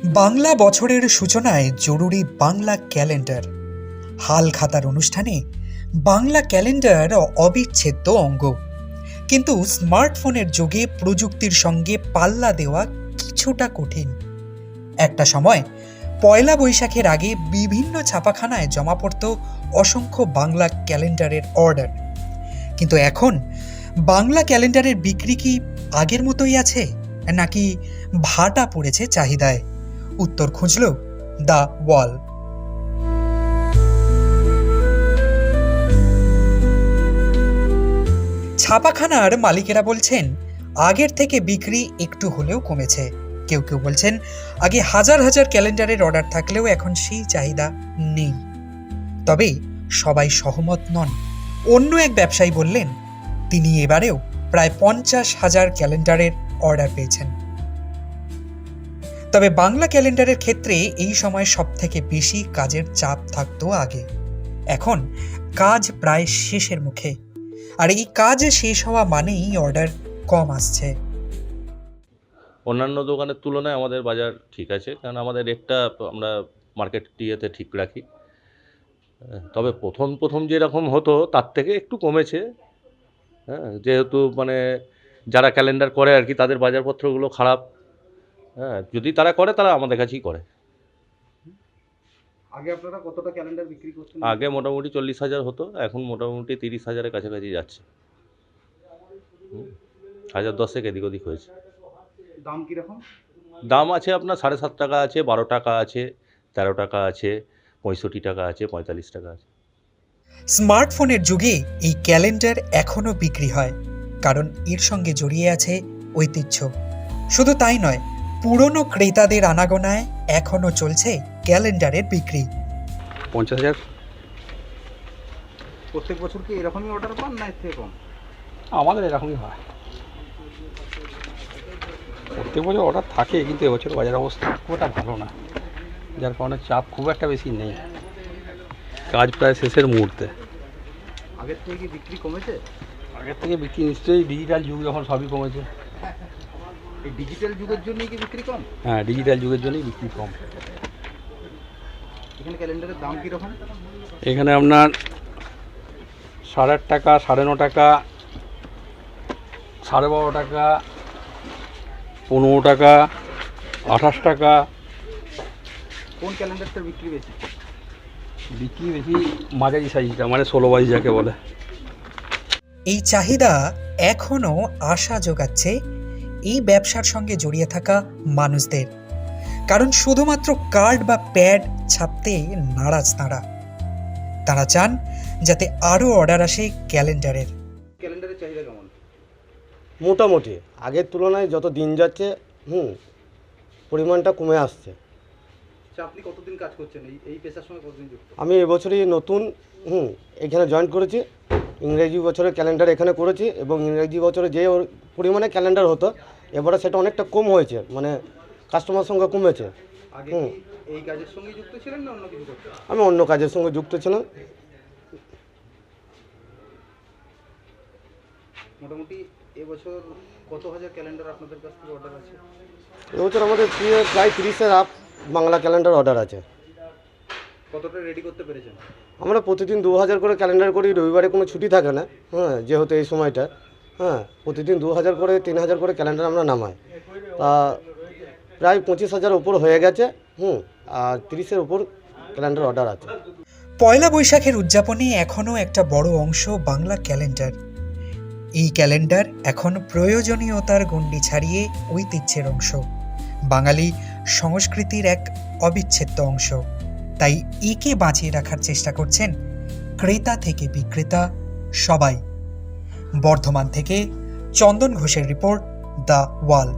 বাংলা বছরের সূচনায় জরুরি বাংলা ক্যালেন্ডার। হাল খাতার অনুষ্ঠানে বাংলা ক্যালেন্ডার অবিচ্ছেদ্য অঙ্গ। কিন্তু স্মার্টফোনের যুগে প্রযুক্তির সঙ্গে পাল্লা দেওয়া কিছুটা কঠিন। একটা সময় পয়লা বৈশাখের আগে বিভিন্ন ছাপাখানায় জমা পড়ত অসংখ্য বাংলা ক্যালেন্ডারের অর্ডার। কিন্তু এখন বাংলা ক্যালেন্ডারের বিক্রি কি আগের মতোই আছে, নাকি ভাটা পড়েছে চাহিদায়? উত্তর খুঁজল দ্য ওয়াল। ছাপাখানার মালিকেরা বলছেন আগের থেকে বিক্রি একটু হলেও কমেছে। কেউ কেউ বলছেন আগে হাজার হাজার ক্যালেন্ডারের অর্ডার থাকলেও এখন সেই চাহিদা নেই। তবে সবাই সহমত নন। অন্য এক ব্যবসায়ী বললেন তিনি এবারেও প্রায় 50,000 ক্যালেন্ডারের অর্ডার পেয়েছেন। তবে বাংলা ক্যালেন্ডারের ক্ষেত্রে এই সময় সব থেকে বেশি কাজের চাপ থাকতো আগে। এখন কাজ প্রায় শেষের মুখে, আর এই কাজ শেষ হওয়া মানেই অর্ডার কম আসছে। অন্যান্য দোকানের তুলনায় আমাদের বাজার ঠিক আছে, কারণ আমাদের রেটটা আমরা মার্কেট ইয়েতে ঠিক রাখি। তবে প্রথম যেরকম হতো তার থেকে একটু কমেছে। যেহেতু যারা ক্যালেন্ডার করে আর কি, তাদের বাজারপত্রগুলো খারাপ। যদি তারা করে তারা আমাদের কাছেই করে। আগে আপনারা কতটা ক্যালেন্ডার বিক্রি করতেন? আগে মোটামুটি 40,000 হতো, এখন মোটামুটি 30,000-এর কাছাকাছি যাচ্ছে। 1010 এদিক ওদিক হয়েছে। দাম কীরকম? দাম আছে আপনার 7.5 টাকা আছে, 12 টাকা আছে, 13 টাকা আছে, 65 টাকা আছে, 45 টাকা আছে। স্মার্টফোনের যুগে এই ক্যালেন্ডার এখনও বিক্রি হয়, কারণ এর সঙ্গে জড়িয়ে আছে ঐতিহ্য। শুধু তাই নয়, পুরনো ক্রেতাদের আনাগোনায় এখনও চলছে ক্যালেন্ডারের বিক্রি। 50,000। প্রত্যেক বছর কি এরকমই অর্ডার পান, না এর থেকে কম? আমাদের এরকমই হয়, প্রত্যেক বছর অর্ডার থাকে, কিন্তু এবছর বাজার অবস্থা খুব একটা ভালো না, যার কারণে চাপ খুব একটা বেশি নেই। কাজ প্রায় শেষের মুহূর্তে। আগের থেকে কি বিক্রি কমেছে? আগের থেকে বিক্রি নিশ্চয়ই, ডিজিটাল যুগ যখন সবই কমেছে। এই ডিজিটাল যুগের জন্যই কি বিক্রি কম? হ্যাঁ, ডিজিটাল যুগের জন্যই বিক্রি কম। এখানে ক্যালেন্ডারের দাম কীরকম? এখানে আপনার 8.5 টাকা, 9.5 টাকা, 12.5 টাকা, 15 টাকা, 28 টাকা। কোন ক্যালেন্ডারটার বিক্রি বেশি? বিক্রি বেশি মাঝারি সাইজটা, 16/22 যাকে বলে। এই চাহিদা এখনও আশা যোগাচ্ছে এই ব্যবসার সঙ্গে জড়িয়ে থাকা মানুষদের, কারণ শুধুমাত্র কার্ড বা প্যাড ছাপতে নারাজ তারা চান যাতে আরও অর্ডার আসে ক্যালেন্ডারের। ক্যালেন্ডারের চাহিদা কেমন? মোটামুটি আগের তুলনায় যত দিন যাচ্ছে পরিমাণটা কমে আসছে। আচ্ছা, আপনি কতদিন কাজ করছেন এই পেশার সঙ্গে, কতদিন যুক্ত? আমি এবছরই নতুন এখানে জয়েন করেছি। ইংরেজি বছরের ক্যালেন্ডার এখানে করেছি, এবং ইংরেজি বছরে যে পরিমাণে ক্যালেন্ডার হতো এবারে সেটা অনেকটা কম হয়েছে, কাস্টমার সংখ্যা কমেছে। আগে কি এই কাজের সঙ্গে যুক্ত ছিলেন, না অন্য কিছু করতেন? আমি অন্য কাজের সঙ্গে যুক্ত ছিলাম। মোটামুটি এবছর কত হাজার ক্যালেন্ডার আপনাদের কাছ থেকে অর্ডার আছে? এবছর আমাদের প্রায় 30-এর আপ বাংলা ক্যালেন্ডার অর্ডার আছে। কতটা রেডি করতে পেরেছেন? আমরা প্রতিদিন 2000 করে ক্যালেন্ডার করি, রবিবারে কোনো ছুটি থাকে না। যেহেতু এই সময়টা প্রতিদিন 2000 করে 3000 করে ক্যালেন্ডার আমরা নামাই। তা প্রায় 25,000 উপর হয়ে গেছে। আর 30-এর উপর ক্যালেন্ডার অর্ডার আছে। পয়লা বৈশাখের উদযাপনে এখনও একটা বড় অংশ বাংলা ক্যালেন্ডার। এই ক্যালেন্ডার এখন প্রয়োজনীয়তার গণ্ডি ছাড়িয়ে ঐতিহ্যের অংশ, বাঙালি সংস্কৃতির এক অবিচ্ছেদ্য অংশ। তাই একে বাঁচিয়ে রাখার চেষ্টা করছেন ক্রেতা থেকে বিক্রেতা সবাই। বর্ধমান থেকে চন্দন ঘোষের রিপোর্ট, দ্য ওয়াল।